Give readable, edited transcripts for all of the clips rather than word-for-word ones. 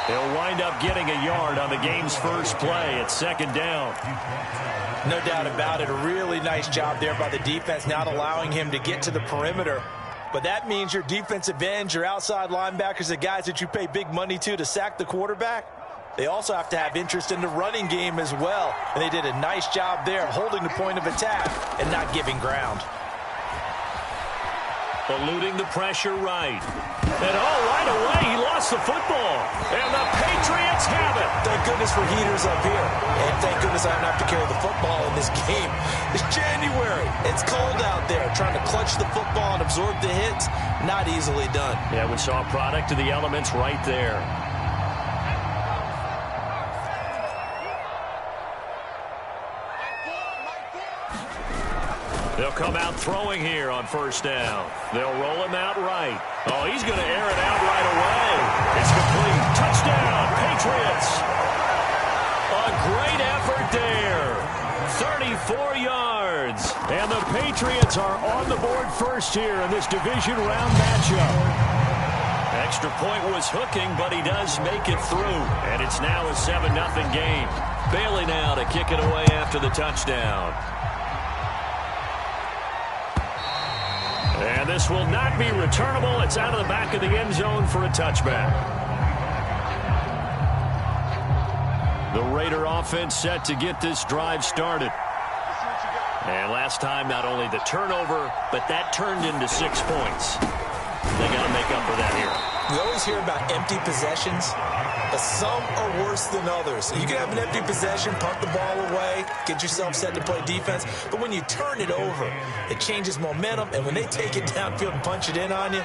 He'll wind up getting a yard on the game's first play at second down. No doubt about it. A really nice job there by the defense, not allowing him to get to the perimeter. But that means your defensive ends, your outside linebackers, the guys that you pay big money to sack the quarterback, they also have to have interest in the running game as well. And they did a nice job there holding the point of attack and not giving ground. Eluding the pressure right. And right away, he lost the football. And the Patriots have it. Thank goodness for heaters up here. And thank goodness I don't have to carry the football in this game. It's January. It's cold out there. Trying to clutch the football and absorb the hits, not easily done. Yeah, we saw a product of the elements right there. They'll come out throwing here on first down. They'll roll him out right. Oh, he's going to air it out right away. It's complete. Touchdown, Patriots. A great effort there. 34 yards. And the Patriots are on the board first here in this division round matchup. Extra point was hooking, but he does make it through. And it's now a 7-0 game. Bailey now to kick it away after the touchdown. And this will not be returnable. It's out of the back of the end zone for a touchback. The Raider offense set to get this drive started. And last time, not only the turnover, but that turned into 6 points. They got to make up for that here. We always hear about empty possessions, but some are worse than others. You can have an empty possession, punt the ball away, get yourself set to play defense, but when you turn it over, it changes momentum, and when they take it downfield and punch it in on you,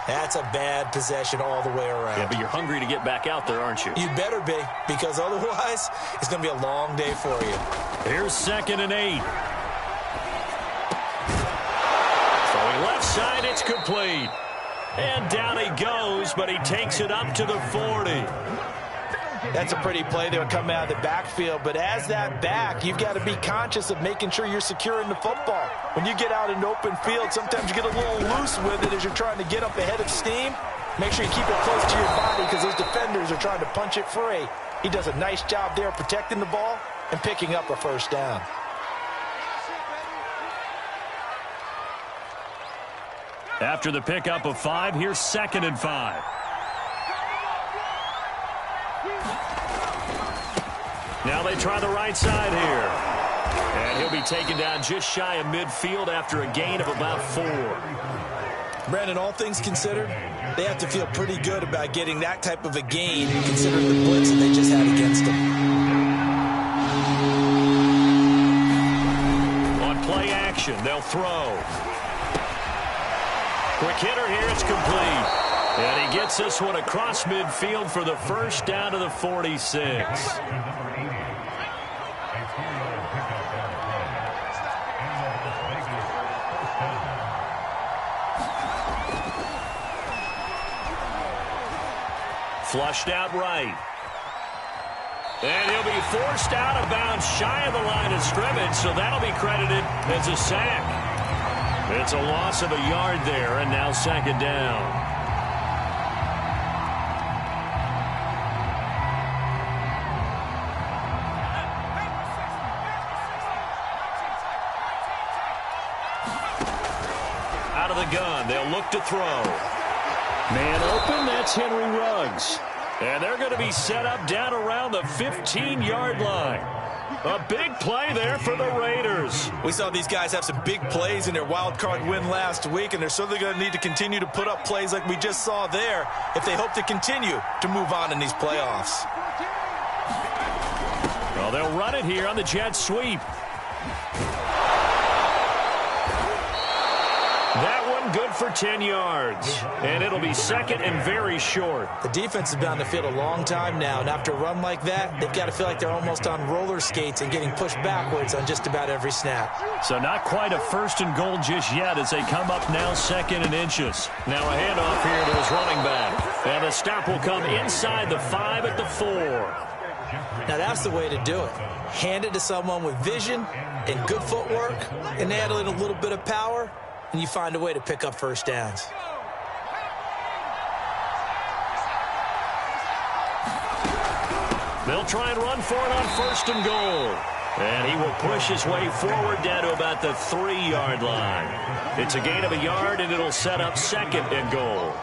that's a bad possession all the way around. Yeah, but you're hungry to get back out there, aren't you? You better be, because otherwise, it's going to be a long day for you. Here's 2nd and 8. Throwing left side, it's complete. And down he goes, but he takes it up to the 40. That's a pretty play. They'll come out of the backfield. But as that back, you've got to be conscious of making sure you're securing the football. When you get out in open field, sometimes you get a little loose with it as you're trying to get up ahead of steam. Make sure you keep it close to your body because those defenders are trying to punch it free. He does a nice job there protecting the ball and picking up a first down. After the pickup of 5, here's 2nd and 5. Now they try the right side here. And he'll be taken down just shy of midfield after a gain of about 4. Brandon, all things considered, they have to feel pretty good about getting that type of a gain considering the blitz that they just had against them. On play action, they'll throw. Quick hitter here, it's complete. And he gets this one across midfield for the first down to the 46. Flushed out right. And he'll be forced out of bounds shy of the line of scrimmage, so that'll be credited as a sack. It's a loss of a yard there, and now 2nd down. Out of the gun, they'll look to throw. Man open, that's Henry Ruggs. And they're going to be set up down around the 15-yard line. A big play there for the Raiders. We saw these guys have some big plays in their wild card win last week, and they're certainly going to need to continue to put up plays like we just saw there if they hope to continue to move on in these playoffs. Well, they'll run it here on the jet sweep. That one good for 10 yards. And it'll be 2nd and very short. The defense has been on the field a long time now, and after a run like that, they've got to feel like they're almost on roller skates and getting pushed backwards on just about every snap. So not quite a 1st and goal just yet as they come up now 2nd and inches. Now a handoff here to his running back. And the stop will come inside the 5 at the 4. Now that's the way to do it. Hand it to someone with vision and good footwork and add in a little bit of power, and you find a way to pick up first downs. They'll try and run for it on 1st and goal. And he will push his way forward down to about the 3-yard line. It's a gain of a yard, and it'll set up 2nd and goal.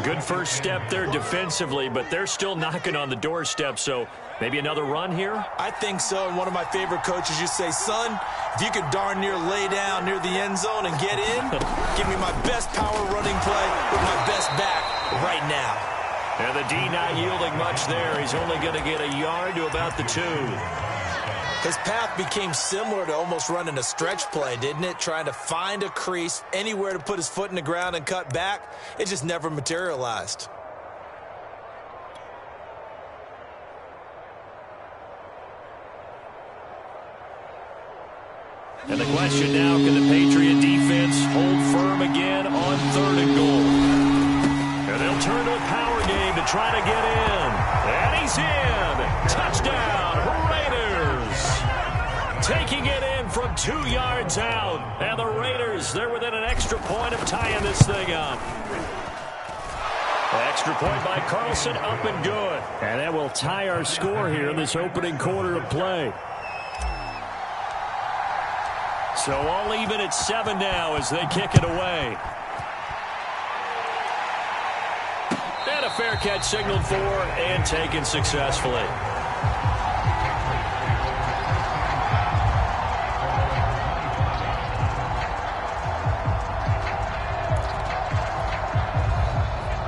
Good first step there defensively, but they're still knocking on the doorstep, so maybe another run here? I think so, and one of my favorite coaches used to say, son, if you could darn near lay down near the end zone and get in, give me my best power running play with my best back right now. And the D not yielding much there. He's only going to get a yard to about the 2. His path became similar to almost running a stretch play, didn't it? Trying to find a crease, anywhere to put his foot in the ground and cut back. It just never materialized. And the question now, can the Patriot defense hold firm again on 3rd and goal? And they'll turn to a power game to try to get in. And he's in. Touchdown, Raiders. Taking it in from 2 yards out. And the Raiders, they're within an extra point of tying this thing up. Extra point by Carlson, up and good. And that will tie our score here in this opening quarter of play. So all even at 7 now as they kick it away. And a fair catch signaled for and taken successfully.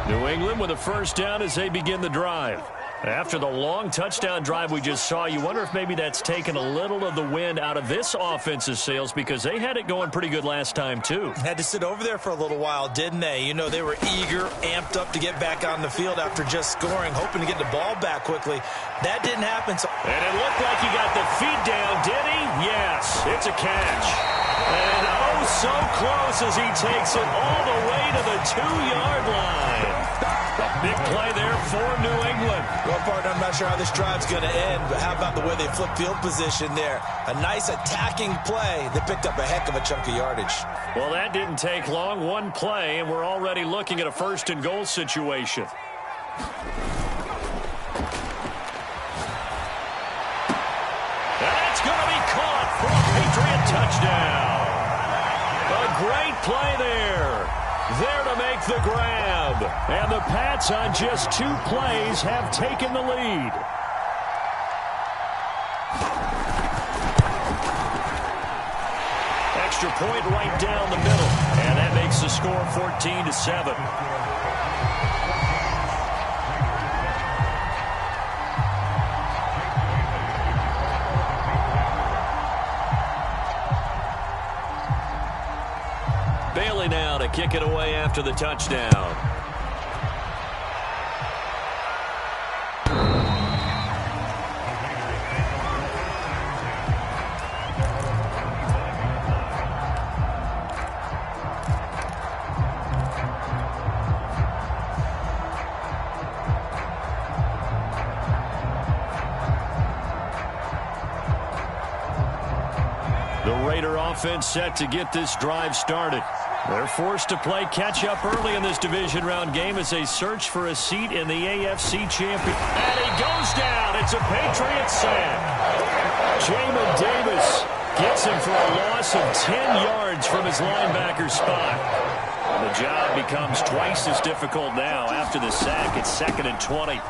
New England with a first down as they begin the drive. After the long touchdown drive we just saw, you wonder if maybe that's taken a little of the wind out of this offense's sails, because they had it going pretty good last time, too. Had to sit over there for a little while, didn't they? You know, they were eager, amped up to get back on the field after just scoring, hoping to get the ball back quickly. That didn't happen. And it looked like he got the feet down, did he? Yes, it's a catch. And oh, so close as he takes it all the way to the 2-yard line. A big play there for New England. Well, partner, I'm not sure how this drive's going to end, but how about the way they flip field position there? A nice attacking play that picked up a heck of a chunk of yardage. Well, that didn't take long. One play, and we're already looking at a 1st and goal situation. That's going to be caught for a Patriot touchdown. A great play there. There to make the grab. And the Pats on just 2 plays have taken the lead. Extra point right down the middle. And that makes the score 14-7. Bailey now to kick it away after the touchdown. The Raider offense set to get this drive started. They're forced to play catch-up early in this division round game as they search for a seat in the AFC champion. And he goes down. It's a Patriot sack. Jamin Davis gets him for a loss of 10 yards from his linebacker spot. And the job becomes twice as difficult now after the sack. It's 2nd and 20.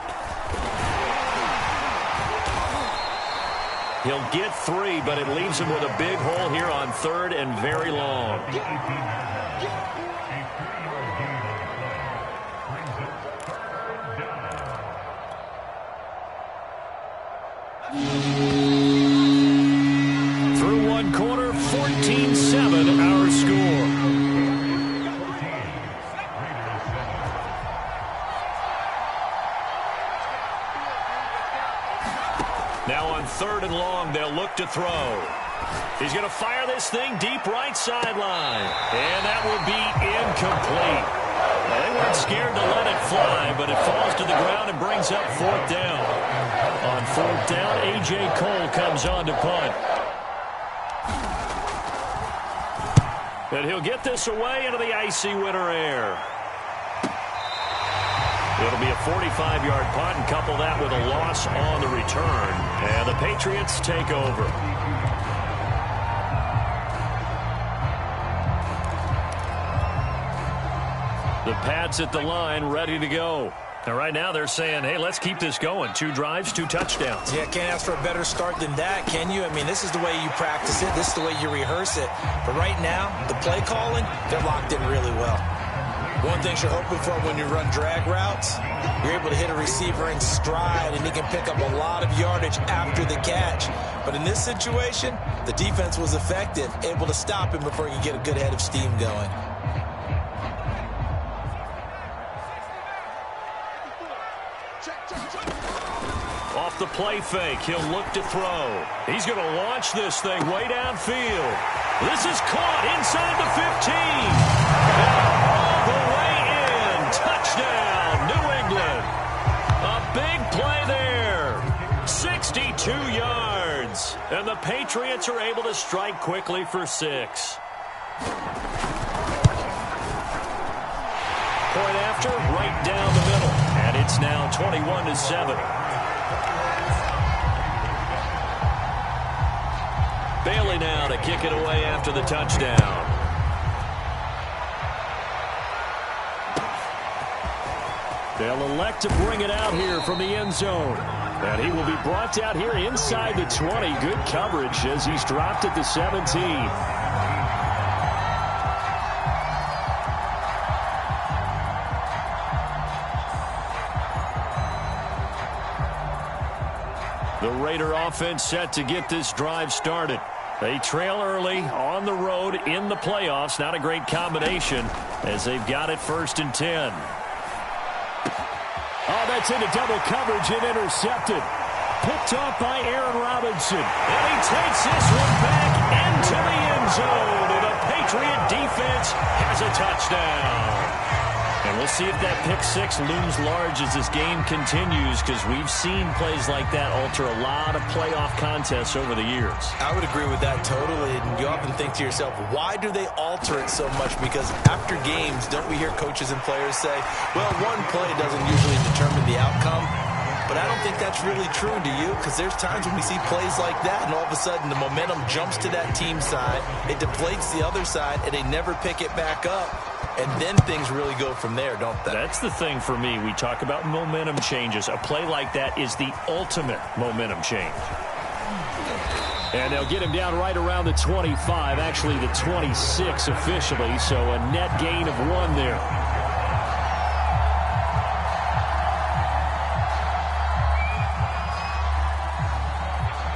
He'll get 3, but it leaves him with a big hole here on 3rd and very long. Through one quarter, 14-7 our score. Now on 3rd and long, they'll look to throw. He's going to fire this thing deep right sideline. And that will be incomplete. Well, they weren't scared to let it fly, but it falls to the ground and brings up 4th down. On 4th down, A.J. Cole comes on to punt. And he'll get this away into the icy winter air. It'll be a 45-yard punt, and couple that with a loss on the return. And the Patriots take over. The Pats at the line, ready to go. And right now they're saying, hey, let's keep this going. 2 drives, 2 touchdowns. Yeah, can't ask for a better start than that, can you? I mean, this is the way you practice it. This is the way you rehearse it. But right now, the play calling, they're locked in really well. One thing you're hoping for when you run drag routes, you're able to hit a receiver in stride, and he can pick up a lot of yardage after the catch. But in this situation, the defense was effective, able to stop him before he could get a good head of steam going. Off the play fake, he'll look to throw. He's going to launch this thing way downfield. This is caught inside the 15. And all the way in. Touchdown, New England. A big play there. 62 yards. And the Patriots are able to strike quickly for 6. Point after, right down the middle. And it's now 21-7. Bailey now to kick it away after the touchdown. They'll elect to bring it out here from the end zone. And he will be brought out here inside the 20. Good coverage as he's dropped at the 17. The Raider offense set to get this drive started. They trail early on the road in the playoffs. Not a great combination as they've got it 1st and 10. Oh, that's into double coverage and intercepted. Picked off by Aaron Robinson. And he takes this one back into the end zone. And the Patriot defense has a touchdown. And we'll see if that pick 6 looms large as this game continues, because we've seen plays like that alter a lot of playoff contests over the years. I would agree with that totally. And you often think to yourself, why do they alter it so much? Because after games, don't we hear coaches and players say, well, one play doesn't usually determine the outcome. But I don't think that's really true, do you? Because there's times when we see plays like that, and all of a sudden the momentum jumps to that team side, it deflates the other side, and they never pick it back up. And then things really go from there, don't they? That's the thing for me. We talk about momentum changes. A play like that is the ultimate momentum change. And they'll get him down right around the 25, actually the 26 officially, so a net gain of 1 there.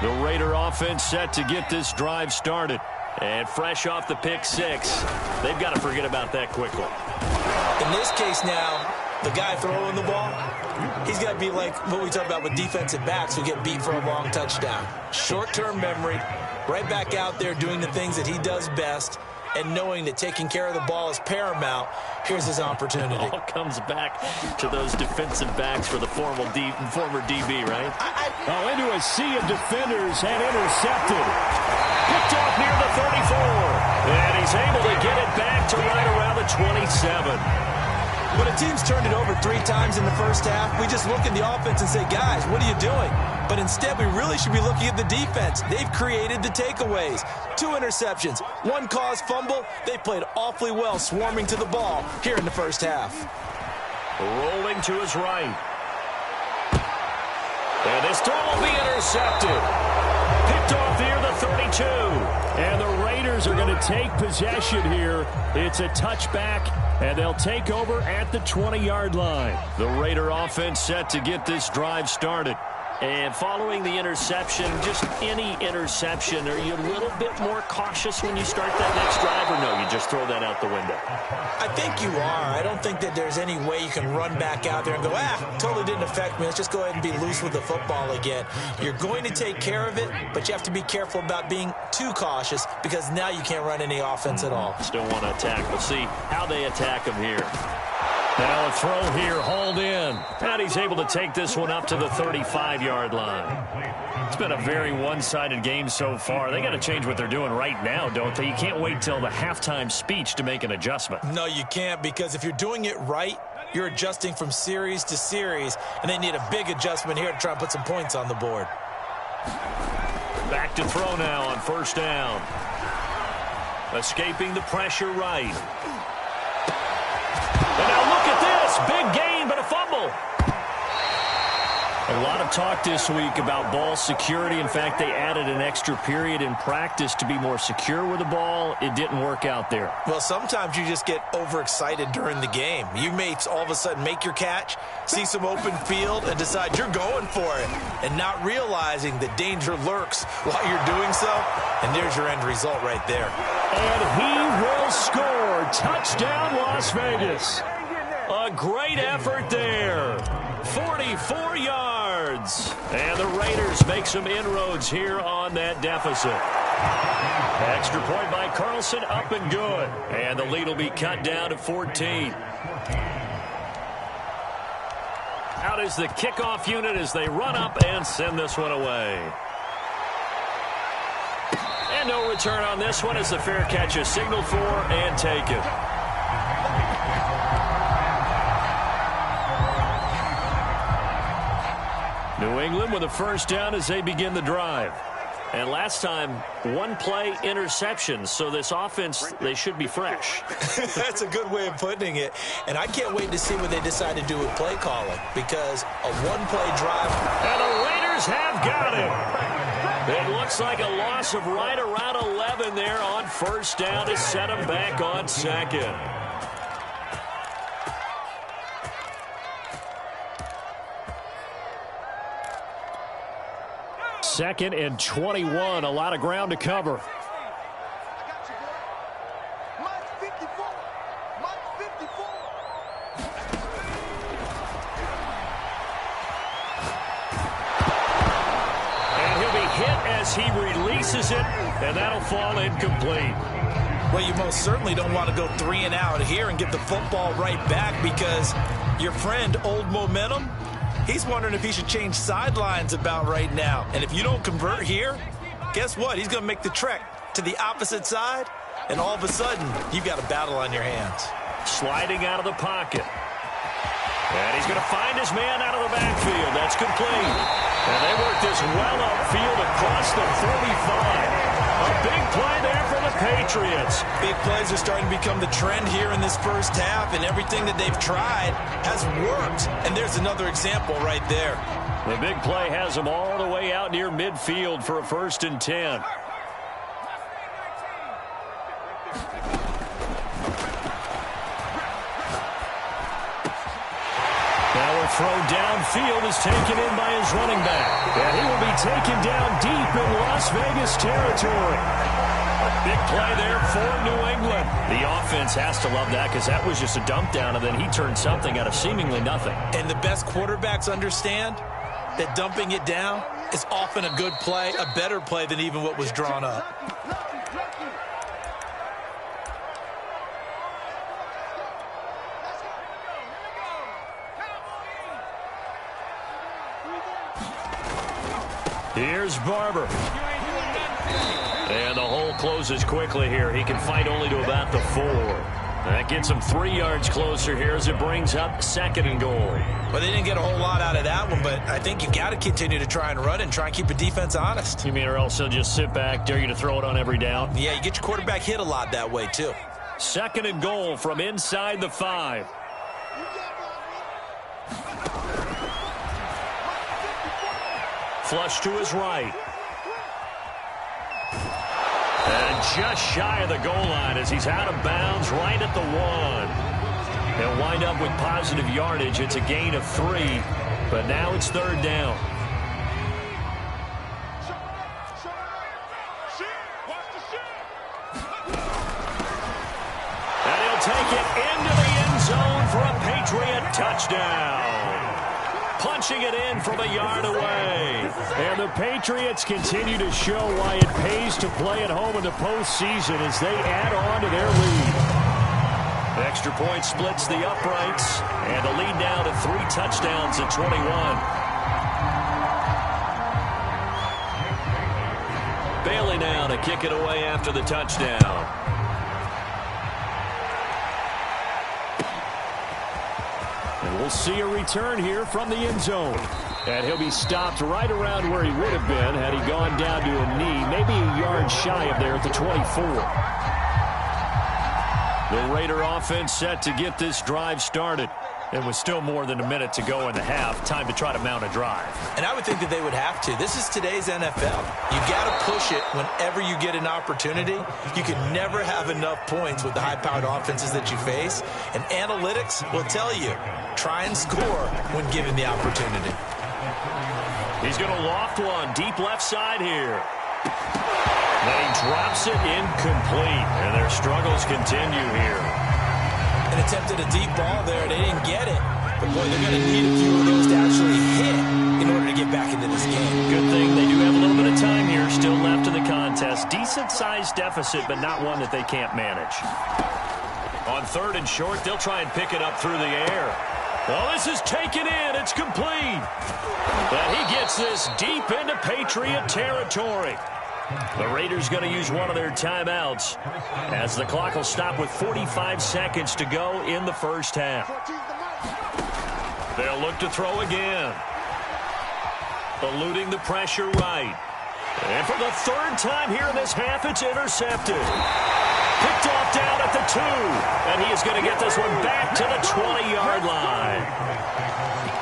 The Raider offense set to get this drive started. And fresh off the pick 6, they've got to forget about that quickly. In this case now, the guy throwing the ball, he's got to be like what we talk about with defensive backs who get beat for a long touchdown. Short-term memory, right back out there doing the things that he does best, and knowing that taking care of the ball is paramount. Here's his opportunity. It all comes back to those defensive backs for the former DB, right? Into a sea of defenders and intercepted. Picked off near the 34. And he's able to get it back to right around the 27. When a team's turned it over 3 times in the first half, we just look at the offense and say, guys, what are you doing? But instead, we really should be looking at the defense. They've created the takeaways. 2 interceptions, 1 caused fumble. They played awfully well swarming to the ball here in the first half. Rolling to his right. And this throw will be intercepted. Picked off near the 32. And the Raiders are going to take possession here. It's a touchback, and they'll take over at the 20-yard line. The Raider offense set to get this drive started. And following the interception, just any interception, are you a little bit more cautious when you start that next drive, or no, you just throw that out the window? I think you are. I don't think that there's any way you can run back out there and go, totally didn't affect me. Let's just go ahead and be loose with the football again. You're going to take care of it, but you have to be careful about being too cautious, because now you can't run any offense at all. Still want to attack. We'll see how they attack him here. Now a throw here, hauled in. And he's able to take this one up to the 35-yard line. It's been a very one-sided game so far. They got to change what they're doing right now, don't they? You can't wait till the halftime speech to make an adjustment. No, you can't, because if you're doing it right, You're adjusting from series to series, and they need a big adjustment here to try and put some points on the board. Back to throw now on first down. Escaping the pressure right. And now look at this. Big gain, but a fumble. A lot of talk this week about ball security. In fact, they added an extra period in practice to be more secure with the ball. It didn't work out there. Well, sometimes you just get overexcited during the game. You may all of a sudden make your catch, see some open field, and decide you're going for it, and not realizing the danger lurks while you're doing so. And there's your end result right there. And he will score. Touchdown, Las Vegas. A great effort there. 44 yards. And the Raiders make some inroads here on that deficit. Extra point by Carlson, up and good. And the lead will be cut down to 14. Out is the kickoff unit as they run up and send this one away. And no return on this one as the fair catch is signaled for and taken. New England with a first down as they begin the drive. And last time, one play interception. So this offense, they should be fresh. That's a good way of putting it. And I can't wait to see what they decide to do with play calling, because a one-play drive. And the Raiders have got it. It looks like a loss of right around 11 there on first down to set them back on second. Second and 21, a lot of ground to cover. And he'll be hit as he releases it, and that'll fall incomplete. Well, you most certainly don't want to go 3 and out here and get the football right back, because your friend, Old Momentum, he's wondering if he should change sidelines about right now. And if you don't convert here, guess what? He's going to make the trek to the opposite side, and all of a sudden, you've got a battle on your hands. Sliding out of the pocket. And he's going to find his man out of the backfield. That's complete. And they work this well upfield across the 45. A big play there for the Patriots. Big plays are starting to become the trend here in this first half, and everything that they've tried has worked. And there's another example right there. The big play has them all the way out near midfield for a 1st and 10. Now a throw downfield is taken in by his running back. And he will be taken down deep in Las Vegas territory. A big play there for New England. The offense has to love that, because that was just a dump down, and then he turned something out of seemingly nothing. And the best quarterbacks understand that dumping it down is often a good play, a better play than even what was drawn up. Here's Barber. And the hole closes quickly here. He can fight only to about the 4. That gets him 3 yards closer here as it brings up 2nd and goal. Well, they didn't get a whole lot out of that one, but I think you've got to continue to try and run and try and keep the defense honest. You mean, or else they'll just sit back, dare you to throw it on every down? Yeah, you get your quarterback hit a lot that way, too. 2nd and goal from inside the 5. Flush to his right. And just shy of the goal line as he's out of bounds right at the 1. He'll wind up with positive yardage. It's a gain of 3, but now it's 3rd down. And he'll take it into the end zone for a Patriot touchdown. Punching it in from a yard away. And the Patriots continue to show why it pays to play at home in the postseason as they add on to their lead. Extra point splits the uprights, and the lead now to 3 touchdowns at 21. Bailey now to kick it away after the touchdown. we'll see a return here from the end zone. And he'll be stopped right around where he would have been had he gone down to a knee, maybe a yard shy of there at the 24. The Raider offense set to get this drive started. It was still more than a minute to go in the half. Time to try to mount a drive. And I would think that they would have to. This is today's NFL. You got to push it whenever you get an opportunity. You can never have enough points with the high-powered offenses that you face. And analytics will tell you, try and score when given the opportunity. He's going to loft one deep left side here. Then he drops it incomplete. And their struggles continue here. And attempted a deep ball there. They didn't get it. But, boy, they're going to need a few of those to actually hit in order to get back into this game. Good thing they do have a little bit of time here still left in the contest. Decent-sized deficit, but not one that they can't manage. On 3rd and short, they'll try and pick it up through the air. Well, this is taken in. It's complete. But he gets this deep into Patriot territory. The Raiders going to use one of their timeouts as the clock will stop with 45 seconds to go in the first half. They'll look to throw again. Eluding the pressure right. And for the 3rd time here in this half, it's intercepted. Picked off down at the 2. And he is going to get this one back to the 20-yard line.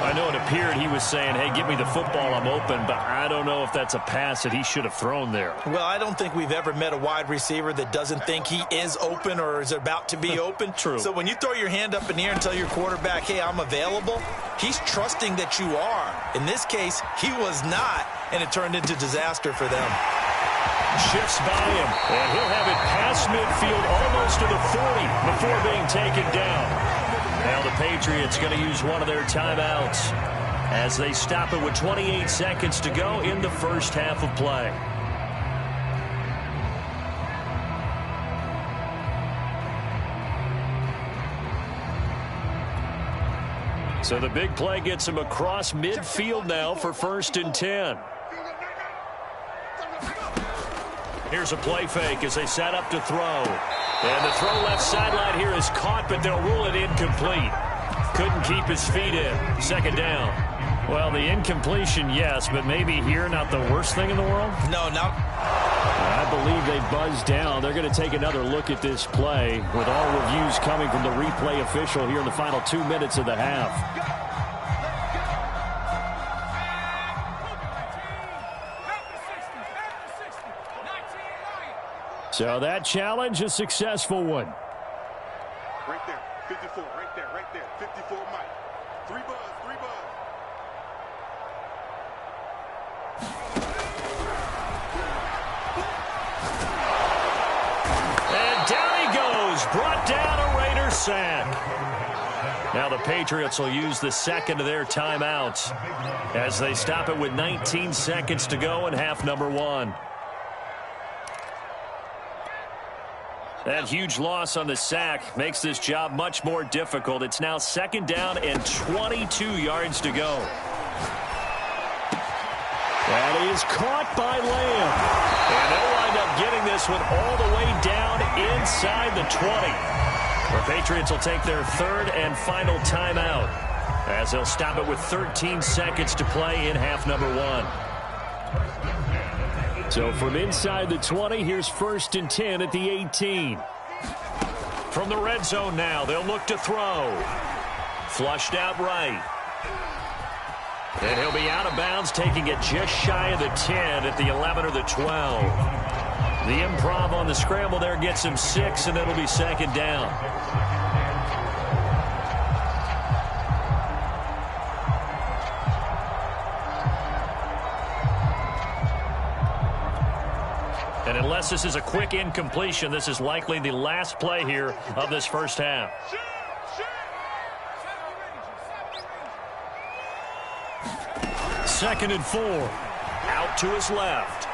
I know it appeared he was saying, hey, give me the football, I'm open, but I don't know if that's a pass that he should have thrown there. Well, I don't think we've ever met a wide receiver that doesn't think he is open or is about to be open. True. So when you throw your hand up in the air and tell your quarterback, hey, I'm available, he's trusting that you are. In this case, he was not, and it turned into disaster for them. Shifts by him, and he'll have it past midfield almost to the 40 before being taken down. Now the Patriots going to use one of their timeouts as they stop it with 28 seconds to go in the first half of play. So the big play gets him across midfield now for 1st and 10. Here's a play fake as they set up to throw. And the throw left sideline here is caught, but they'll rule it incomplete. Couldn't keep his feet in. 2nd down. Well, the incompletion, yes, but maybe here not the worst thing in the world? No, not. I believe they buzzed down. They're going to take another look at this play with all reviews coming from the replay official here in the final 2 minutes of the half. So that challenge, a successful one. Right there, 54, right there, 54 Mike. 3 buzz. And down he goes, brought down a Raider sack. Now the Patriots will use the 2nd of their timeouts as they stop it with 19 seconds to go in half number 1. That huge loss on the sack makes this job much more difficult. It's now 2nd down and 22 yards to go. That is caught by Lamb. And they'll wind up getting this one all the way down inside the 20. The Patriots will take their 3rd and final timeout as they'll stop it with 13 seconds to play in half number 1. So from inside the 20, here's 1st and 10 at the 18. From the red zone now, they'll look to throw. Flushed out right. And he'll be out of bounds, taking it just shy of the 10 at the 11 or the 12. The improv on the scramble there gets him 6, and it'll be 2nd down. And unless this is a quick incompletion, this is likely the last play here of this first half. 2nd and 4. Out to his left.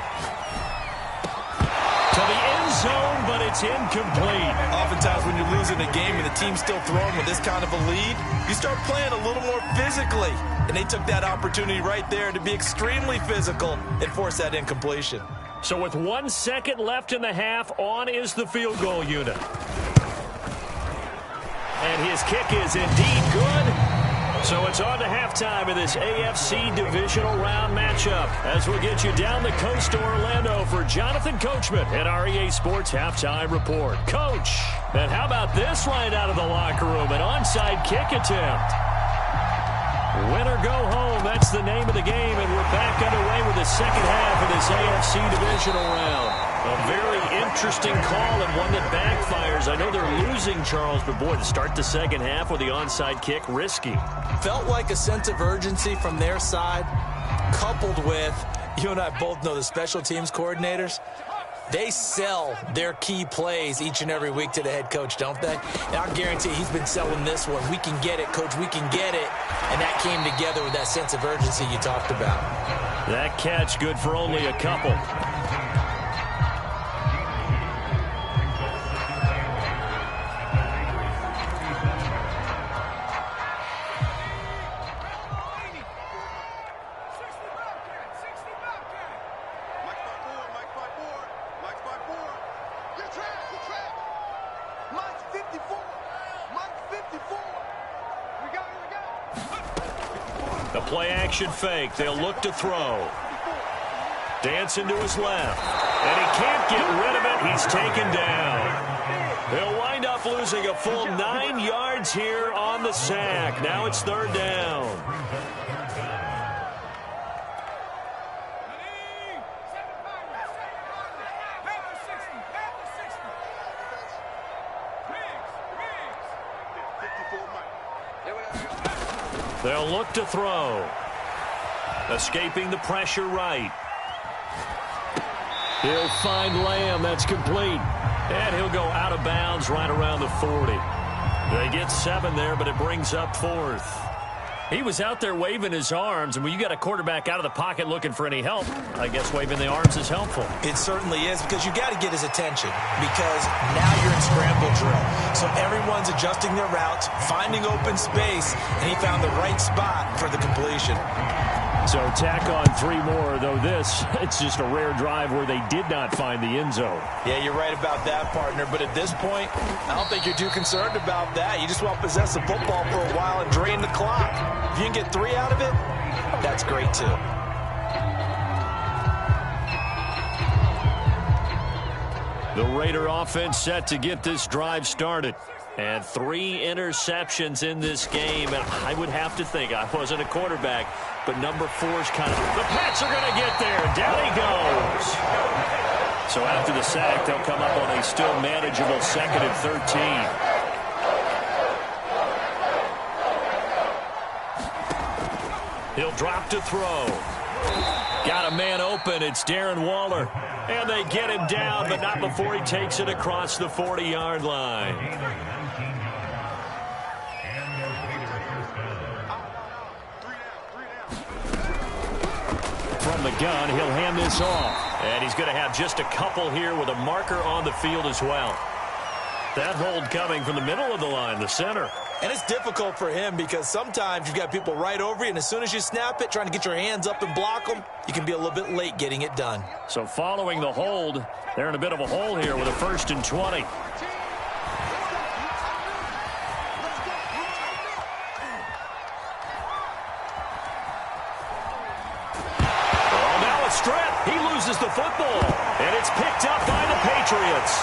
To the end zone, but it's incomplete. Oftentimes when you're losing a game and the team's still throwing with this kind of a lead, you start playing a little more physically. And they took that opportunity right there to be extremely physical and force that incompletion. So with 1 second left in the half, on is the field goal unit. And his kick is indeed good. So it's on to halftime of this AFC divisional round matchup as we'll get you down the coast to Orlando for Jonathan Coachman at our EA Sports Halftime Report. Coach, and how about this right out of the locker room? An onside kick attempt. Win or go home, that's the name of the game, and we're back underway with the second half of this AFC divisional round. A very interesting call and one that backfires. I know they're losing, Charles, but boy, to start the second half with the onside kick, risky. Felt like a sense of urgency from their side, coupled with, you and I both know the special teams coordinators, they sell their key plays each and every week to the head coach, don't they? And I guarantee he's been selling this one. We can get it, coach, we can get it. And that came together with that sense of urgency you talked about. That catch good for only a couple. The play-action fake. They'll look to throw. Dancing to his left. And he can't get rid of it. He's taken down. They'll wind up losing a full 9 yards here on the sack. Now it's third down. They'll look to throw. Escaping the pressure right. He'll find Lamb. That's complete. And he'll go out of bounds right around the 40. They get 7 there, but it brings up 4th. He was out there waving his arms, and when you got a quarterback out of the pocket looking for any help, I guess waving the arms is helpful. It certainly is, because you got to get his attention, because now you're in scramble drill. So everyone's adjusting their routes, finding open space, and he found the right spot for the completion. So tack on 3 more, though this, it's just a rare drive where they did not find the end zone. Yeah, you're right about that, partner. But at this point, I don't think you're too concerned about that. You just want to possess the football for a while and drain the clock. If you can get 3 out of it, that's great, too. The Raider offense set to get this drive started. And 3 interceptions in this game. And I would have to think, I wasn't a quarterback, but number 4's kind of, the Pats are going to get there. Down he goes. So after the sack, they'll come up on a still manageable 2nd and 13. He'll drop to throw. Got a man open. It's Darren Waller. And they get him down, but not before he takes it across the 40-yard line. From the gun, he'll hand this off. And he's going to have just a couple here with a marker on the field as well. That hold coming from the middle of the line, the center. And it's difficult for him because sometimes you've got people right over you, and as soon as you snap it, trying to get your hands up and block them, you can be a little bit late getting it done. So following the hold, they're in a bit of a hole here with a 1st and 20. He loses the football, and it's picked up by the Patriots.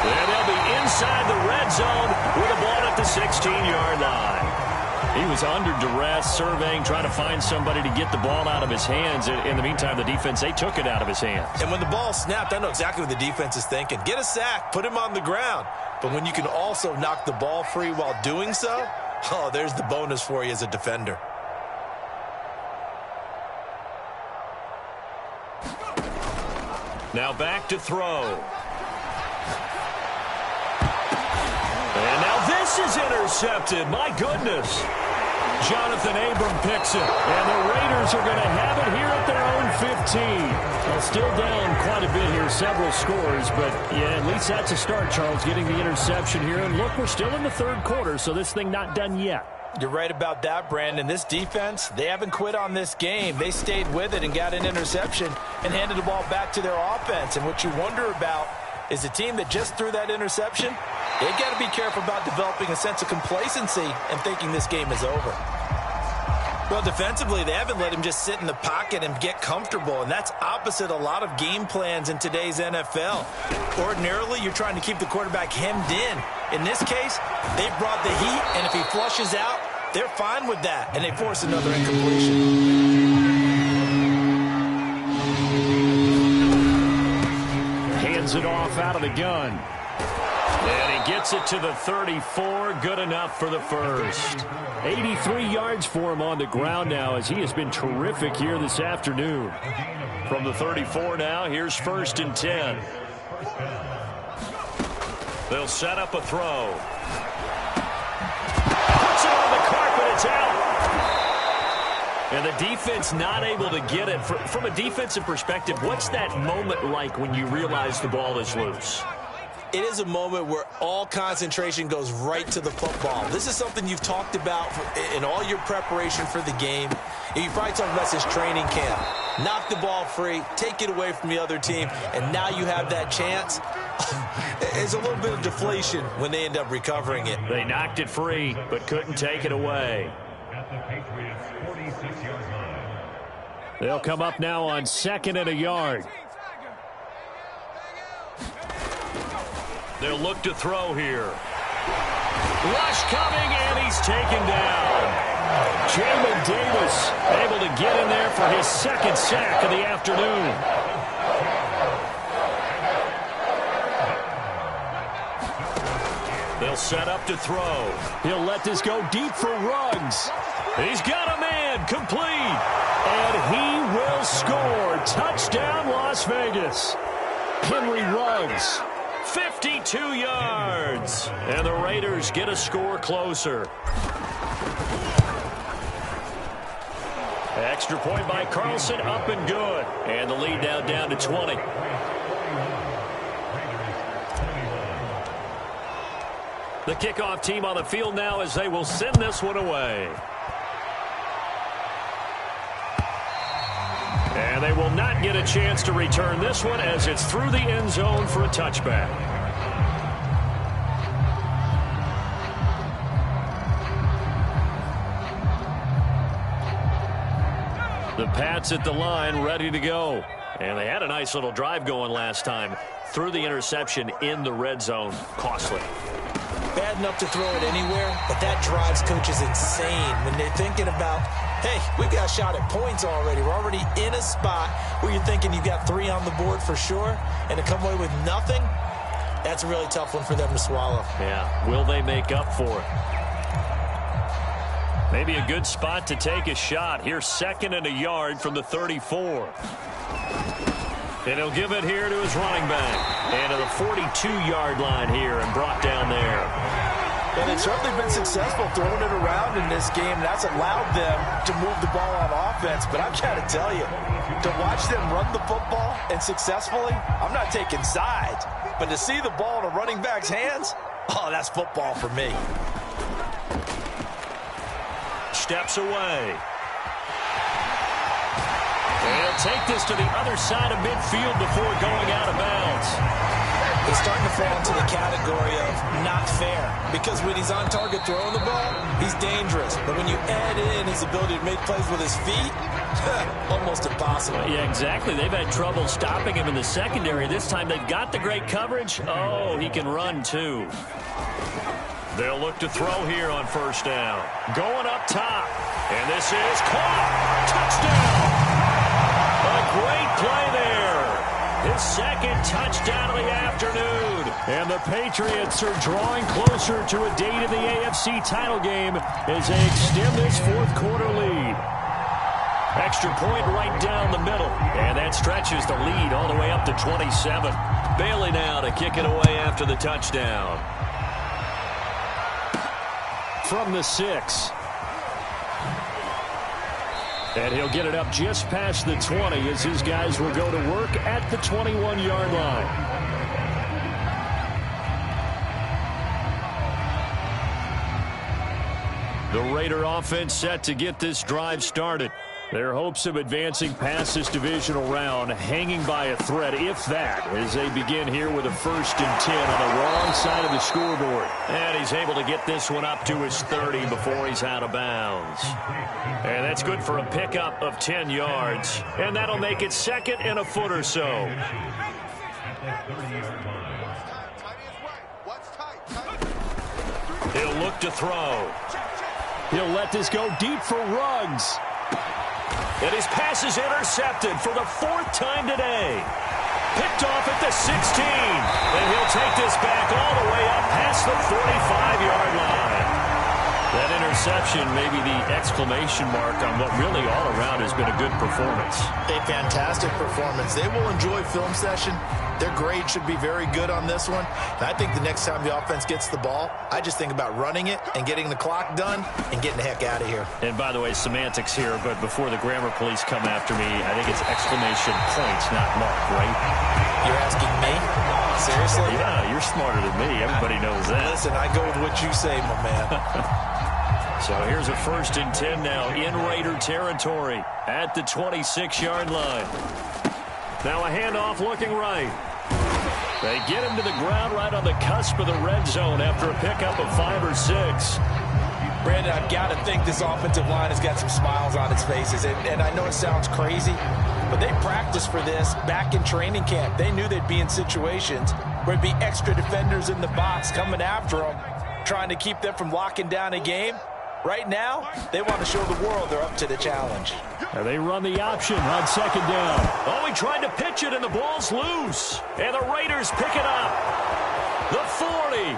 And they'll be inside the red zone with a ball at the 16-yard line. He was under duress, surveying, trying to find somebody to get the ball out of his hands. In the meantime, the defense, they took it out of his hands. And when the ball snapped, I know exactly what the defense is thinking. Get a sack, put him on the ground. But when you can also knock the ball free while doing so, oh, there's the bonus for you as a defender. Now back to throw. And now this is intercepted. My goodness. Jonathan Abram picks it. And the Raiders are going to have it here at their own 15. Well, still down quite a bit here, several scores. But, yeah, at least that's a start, Charles, getting the interception here. And look, we're still in the 3rd quarter, so this thing not done yet. You're right about that, Brandon. This defense, they haven't quit on this game. They stayed with it and got an interception and handed the ball back to their offense. And what you wonder about is the team that just threw that interception, they've got to be careful about developing a sense of complacency and thinking this game is over. Well, defensively, they haven't let him just sit in the pocket and get comfortable, and that's opposite a lot of game plans in today's NFL. Ordinarily, you're trying to keep the quarterback hemmed in. In this case, they brought the heat, and if he flushes out, they're fine with that, and they force another incompletion. Hands it off out of the gun. And he gets it to the 34. Good enough for the first. 83 yards for him on the ground now, as he has been terrific here this afternoon. From the 34 now, here's 1st and 10. They'll set up a throw. Puts it on the carpet. It's out. And the defense not able to get it. From a defensive perspective, what's that moment like when you realize the ball is loose? It is a moment where all concentration goes right to the football. This is something you've talked about in all your preparation for the game. You probably talked about since training camp. Knock the ball free, take it away from the other team, and now you have that chance. It's a little bit of deflation when they end up recovering it. They knocked it free, but couldn't take it away. They'll come up now on 2nd and a yard. They'll look to throw here. Rush coming, and he's taken down. Jamin Davis able to get in there for his 2nd sack of the afternoon. They'll set up to throw. He'll let this go deep for Ruggs. He's got a man, complete. And he will score. Touchdown, Las Vegas. Henry Ruggs. 52 yards. And the Raiders get a score closer. Extra point by Carlson, up and good. And the lead now down to 20. The kickoff team on the field now as they will send this one away. And they will not get a chance to return this one as it's through the end zone for a touchback. The Pats at the line, ready to go. And they had a nice little drive going last time. Threw the interception in the red zone. Costly. Bad enough to throw it anywhere, but that drives coaches insane when they're thinking about, hey, we got a shot at points already. We're already in a spot where you're thinking you've got 3 on the board for sure, and to come away with nothing, that's a really tough one for them to swallow. Yeah, will they make up for it? Maybe a good spot to take a shot. Here's 2nd and a yard from the 34. And he'll give it here to his running back. And to the 42-yard line here and brought down there. And it's certainly been successful throwing it around in this game. That's allowed them to move the ball on offense. But I've got to tell you, to watch them run the football and successfully, I'm not taking sides. But to see the ball in a running back's hands, oh, that's football for me. Steps away. They'll take this to the other side of midfield before going out of bounds. He's starting to fall into the category of not fair, because when he's on target throwing the ball, he's dangerous. But when you add in his ability to make plays with his feet, almost impossible. Yeah, exactly. They've had trouble stopping him in the secondary. This time they've got the great coverage. Oh, he can run too. They'll look to throw here on 1st down. Going up top. And this is caught. Touchdown. A great play there. His 2nd touchdown of the afternoon. And the Patriots are drawing closer to a date in the AFC title game as they extend this 4th quarter lead. Extra point right down the middle. And that stretches the lead all the way up to 27. Bailey now to kick it away after the touchdown. From the 6. And he'll get it up just past the 20 as his guys will go to work at the 21-yard line. The Raider offense set to get this drive started. Their hopes of advancing past this divisional round hanging by a thread, if that, as they begin here with a 1st and 10 on the wrong side of the scoreboard. And he's able to get this one up to his 30 before he's out of bounds. And that's good for a pickup of 10 yards. And that'll make it 2nd and a foot or so. He'll look to throw. He'll let this go deep for Ruggs. And his pass is intercepted for the 4th time today. Picked off at the 16. And he'll take this back all the way up past the 45-yard line. That interception may be the exclamation mark on what really all around has been a good performance. A fantastic performance. They will enjoy film session. Their grade should be very good on this one. And I think the next time the offense gets the ball, I just think about running it and getting the clock done and getting the heck out of here. And by the way, semantics here, but before the grammar police come after me, I think it's exclamation points, not mark, right? You're asking me? Seriously? Yeah, you're smarter than me. Everybody knows that. Listen, I go with what you say, my man. So here's a 1st and 10 now in Raider territory at the 26-yard line. Now a handoff looking right. They get him to the ground right on the cusp of the red zone after a pickup of 5 or 6. Brandon, I've got to think this offensive line has got some smiles on its faces. And I know it sounds crazy, but they practiced for this back in training camp. They knew they'd be in situations where there'd be extra defenders in the box coming after them, trying to keep them from locking down a game. Right now, they want to show the world they're up to the challenge. And they run the option on 2nd down. Oh, he tried to pitch it, and the ball's loose. And the Raiders pick it up. The 40.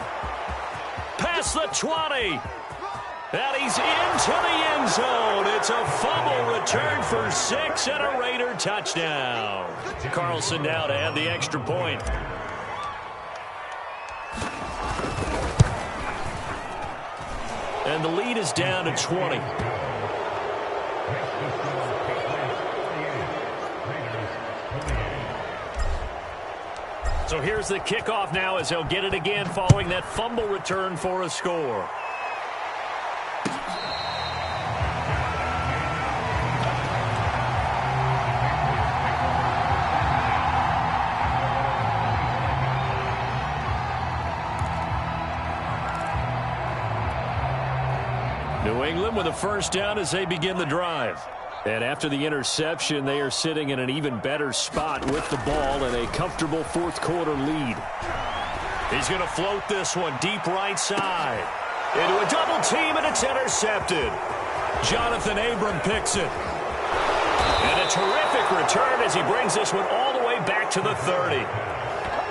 Past the 20. And he's into the end zone. It's a fumble return for 6 and a Raider touchdown. Carlson now to add the extra point. And the lead is down to 20. So here's the kickoff now as they'll get it again following that fumble return for a score. New England with a 1st down as they begin the drive. And after the interception, they are sitting in an even better spot with the ball and a comfortable 4th quarter lead. He's going to float this one deep right side. Into a double team, and it's intercepted. Jonathan Abram picks it. And a terrific return as he brings this one all the way back to the 30.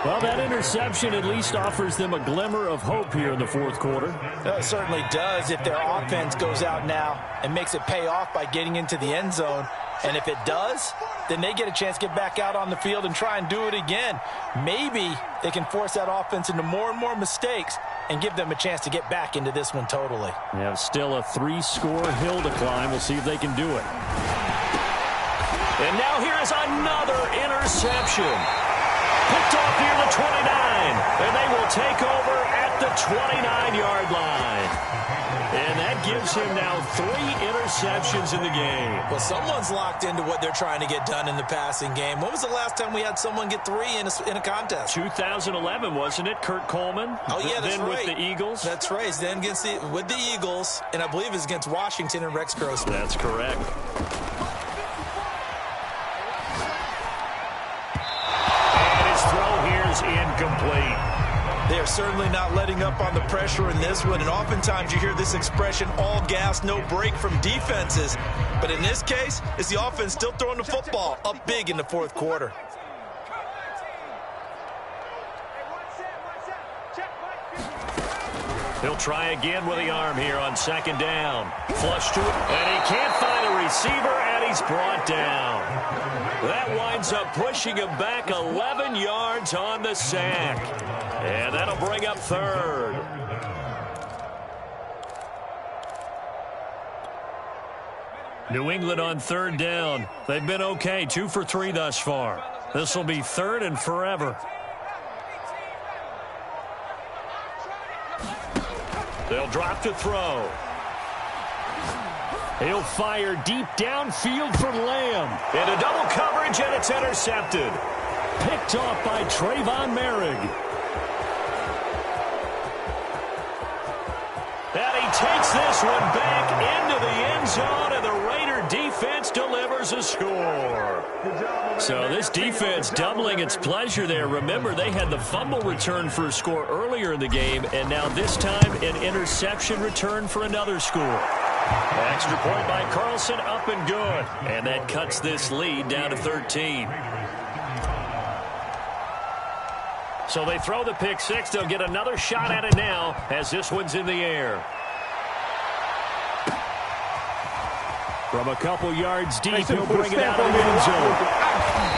Well, that interception at least offers them a glimmer of hope here in the 4th quarter. It certainly does if their offense goes out now and makes it pay off by getting into the end zone. And if it does, then they get a chance to get back out on the field and try and do it again. Maybe they can force that offense into more and more mistakes and give them a chance to get back into this one totally. They have still a 3-score hill to climb. We'll see if they can do it. And now here is another interception. Picked off near the 29, and they will take over at the 29-yard line. And that gives him now 3 interceptions in the game. Well, someone's locked into what they're trying to get done in the passing game. When was the last time we had someone get 3 in a contest? 2011, wasn't it? Kurt Coleman? Oh, yeah, that's then right. With the Eagles? That's right. Then with the Eagles, and I believe it's against Washington and Rex Grossman. That's correct. Throw here is incomplete. They are certainly not letting up on the pressure in this one, and oftentimes you hear this expression, all gas, no break from defenses. But in this case, it's the offense still throwing the football up big in the 4th quarter. He'll try again with the arm here on 2nd down. Flush to it, and he can't find a receiver, and he's brought down. That winds up pushing him back 11 yards on the sack. And that'll bring up 3rd. New England on 3rd down. They've been okay, 2 for 3 thus far. This will be 3rd and forever. They'll drop to throw. He'll fire deep downfield for Lamb. Into double coverage, and it's intercepted. Picked off by Trayvon Merrick. And he takes this one back into the end zone, and the Raider defense delivers a score. So this defense doubling its pleasure there. Remember, they had the fumble return for a score earlier in the game, and now this time an interception return for another score. Extra point by Carlson, up and good. And that cuts this lead down to 13. So they throw the pick six. They'll get another shot at it now as this one's in the air. From a couple yards deep, he'll bring it out of the end zone.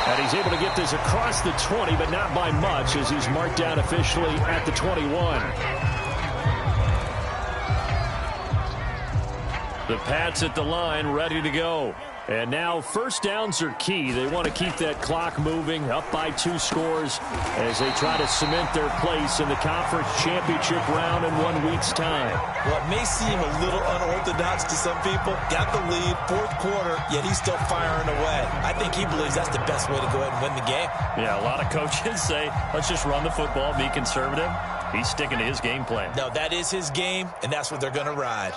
And he's able to get this across the 20, but not by much, as he's marked down officially at the 21. The Pats at the line, ready to go. And now first downs are key. They want to keep that clock moving, up by 2 scores as they try to cement their place in the conference championship round in 1 week's time. Well, it may seem a little unorthodox to some people. Got the lead, 4th quarter, yet he's still firing away. I think he believes that's the best way to go ahead and win the game. Yeah, a lot of coaches say, let's just run the football, be conservative. He's sticking to his game plan. No, that is his game, and that's what they're going to ride.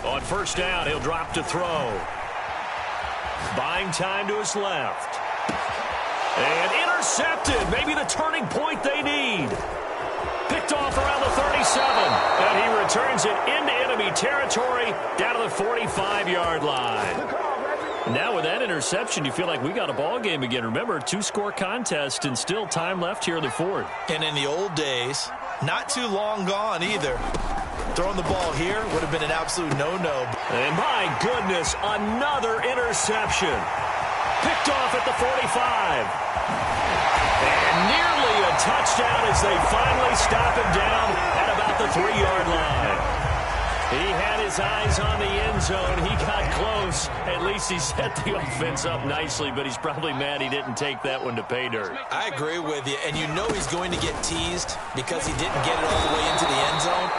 On first down, he'll drop to throw. Buying time to his left. And intercepted. Maybe the turning point they need. Picked off around the 37. And he returns it into enemy territory down to the 45-yard line. Now with that interception, you feel like we got a ball game again. Remember, 2-score contest and still time left here in the 4th. And in the old days, not too long gone either. Throwing the ball here would have been an absolute no-no. And my goodness, another interception. Picked off at the 45. And nearly a touchdown as they finally stop him down at about the 3-yard line. He had his eyes on the end zone. He got close. At least he set the offense up nicely, but he's probably mad he didn't take that one to pay dirt. I agree with you, and you know he's going to get teased because he didn't get it all the way into the end zone.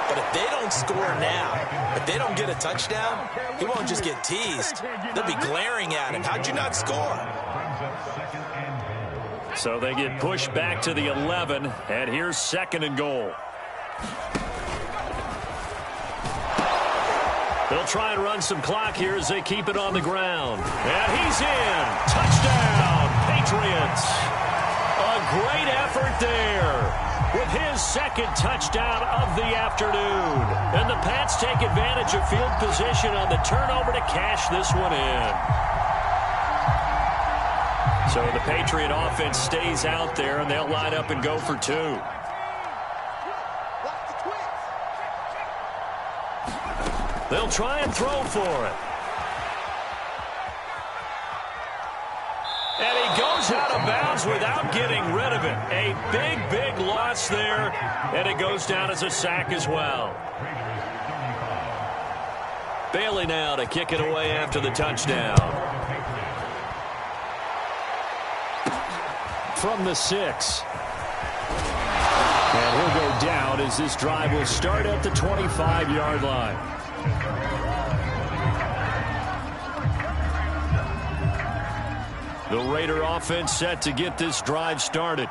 But if they don't score now, if they don't get a touchdown, he won't just get teased. They'll be glaring at him. How'd you not score? So they get pushed back to the 11, and here's 2nd and goal. They'll try and run some clock here as they keep it on the ground. And he's in. Touchdown, Patriots. A great effort there with his 2nd touchdown of the afternoon. And the Pats take advantage of field position on the turnover to cash this one in. So the Patriot offense stays out there, and they'll line up and go for 2. They'll try and throw for it. And he goes out of bounds without getting rid of it. A big, big loss there, and it goes down as a sack as well. Bailey now to kick it away after the touchdown. From the 6. And he'll go down as this drive will start at the 25-yard line. The Raider offense set to get this drive started.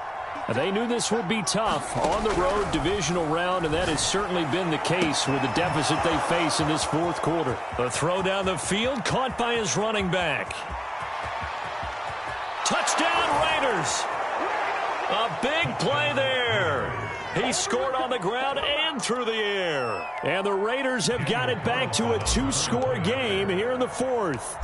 They knew this would be tough on the road divisional round, and that has certainly been the case with the deficit they face in this 4th quarter. A throw down the field caught by his running back. Touchdown Raiders. A big play there. He scored on the ground and through the air. And the Raiders have got it back to a 2-score game here in the 4th.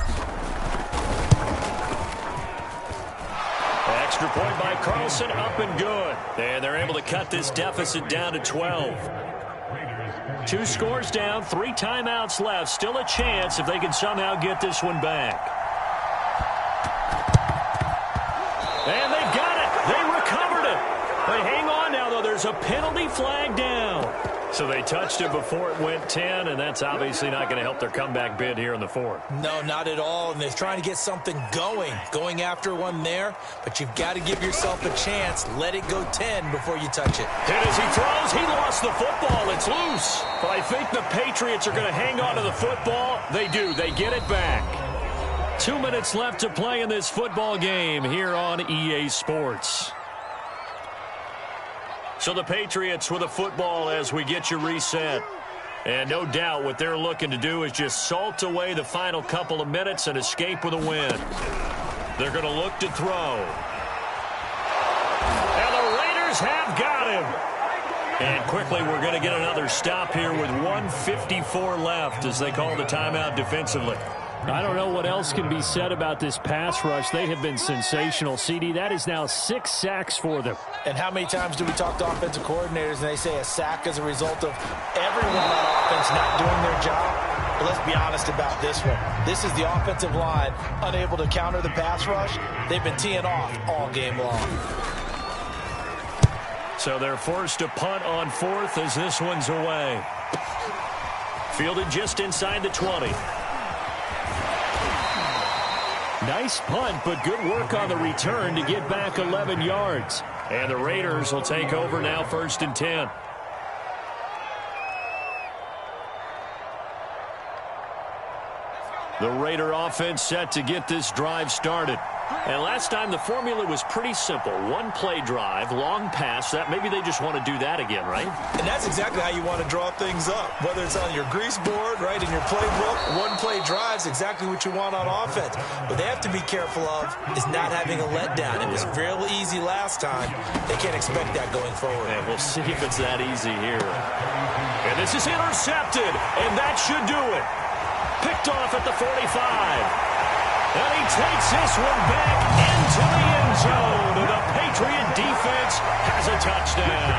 Extra point by Carlson, up and good. And they're able to cut this deficit down to 12. 2 scores down, 3 timeouts left. Still a chance if they can somehow get this one back. And they got it. They recovered it. But hang on now, though. There's a penalty flag down. So they touched it before it went 10, and that's obviously not going to help their comeback bid here in the fourth. No, not at all, and they're trying to get something going after one there, but you've got to give yourself a chance. Let it go 10 before you touch it. And as he throws, he lost the football. It's loose. But I think the Patriots are going to hang on to the football. They do. They get it back. 2 minutes left to play in this football game here on EA Sports. So the Patriots with a football as we get you reset. And no doubt what they're looking to do is just salt away the final couple of minutes and escape with a win. They're going to look to throw. And the Raiders have got him. And quickly we're going to get another stop here with 1:54 left as they call the timeout defensively. I don't know what else can be said about this pass rush. They have been sensational, CD. That is now 6 sacks for them. And how many times do we talk to offensive coordinators and they say a sack is a result of everyone on offense not doing their job? But let's be honest about this one. This is the offensive line unable to counter the pass rush. They've been teeing off all game long. So they're forced to punt on fourth as this one's away. Fielded just inside the 20. Nice punt, but good work on the return to get back 11 yards. And the Raiders will take over now, 1st and 10. The Raider offense set to get this drive started. And last time the formula was pretty simple. One play drive, long pass. That maybe they just want to do that again, right? And that's exactly how you want to draw things up. Whether it's on your grease board, right, in your playbook, one play drive's exactly what you want on offense. What they have to be careful of is not having a letdown. It was real easy last time. They can't expect that going forward. And we'll see if it's that easy here. And this is intercepted, and that should do it. Picked off at the 45. And he takes this one back into the end zone. And the Patriot defense has a touchdown.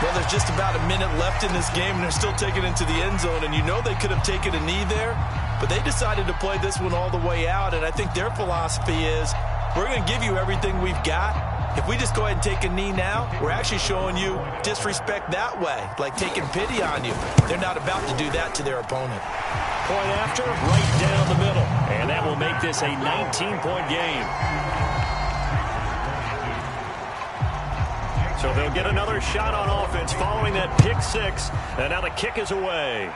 Well, there's just about a minute left in this game, and they're still taking it into the end zone. And you know they could have taken a knee there, but they decided to play this one all the way out. And I think their philosophy is, we're going to give you everything we've got. If we just go ahead and take a knee now, we're actually showing you disrespect that way, like taking pity on you. They're not about to do that to their opponent. Point after, right down the middle. And that will make this a 19-point game. So they'll get another shot on offense following that pick six. And now the kick is away.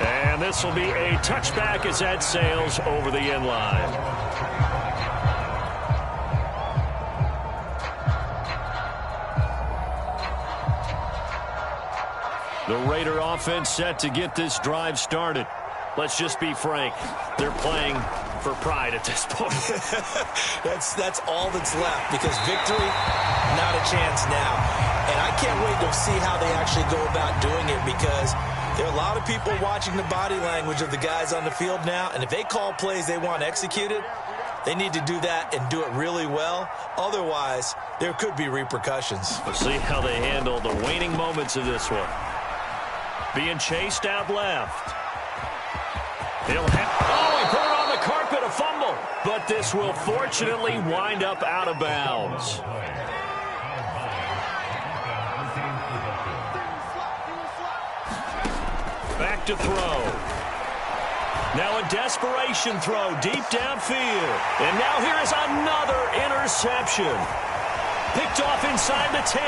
And this will be a touchback as that sails over the end line. The Raider offense set to get this drive started. Let's just be frank. They're playing for pride at this point. That's all that's left, because victory, not a chance now. And I can't wait to see how they actually go about doing it, because there are a lot of people watching the body language of the guys on the field now, and if they call plays they want executed, they need to do that and do it really well. Otherwise, there could be repercussions. We'll see how they handle the waning moments of this one. Being chased out left. He put it on the carpet, a fumble. But this will fortunately wind up out of bounds. Back to throw. Now a desperation throw deep downfield. And now here is another interception. Picked off inside the 10.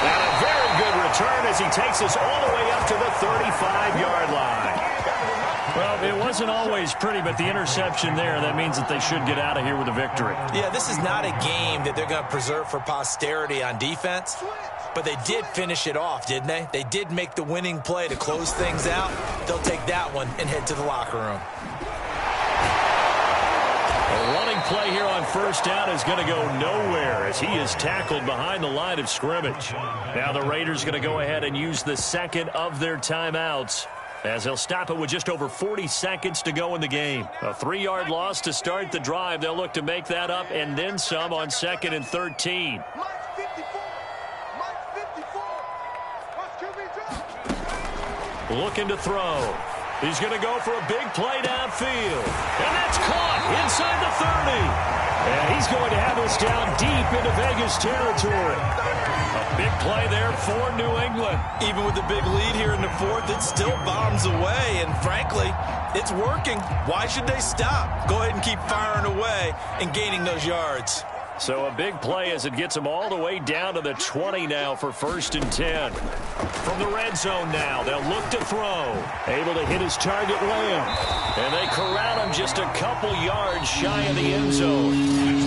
And a very good return as he takes us all the way up to the 35-yard line. Well, it wasn't always pretty, but the interception there, that means that they should get out of here with a victory. Yeah, this is not a game that they're going to preserve for posterity on defense, but they did finish it off, didn't they? They did make the winning play to close things out. They'll take that one and head to the locker room. A running play here on first down is going to go nowhere as he is tackled behind the line of scrimmage. Now the Raiders going to go ahead and use the second of their timeouts as they'll stop it with just over 40 seconds to go in the game. A 3-yard loss to start the drive. They'll look to make that up and then some on 2nd and 13. Looking to throw. He's going to go for a big play downfield. And that's caught inside the 30. And he's going to have us down deep into Vegas territory. A big play there for New England. Even with the big lead here in the fourth, it still bombs away, and frankly, it's working. Why should they stop? Go ahead and keep firing away and gaining those yards. So a big play as it gets them all the way down to the 20 now for 1st and 10. From the red zone now, they'll look to throw. Able to hit his target, Lamb. And they corral him just a couple yards shy of the end zone.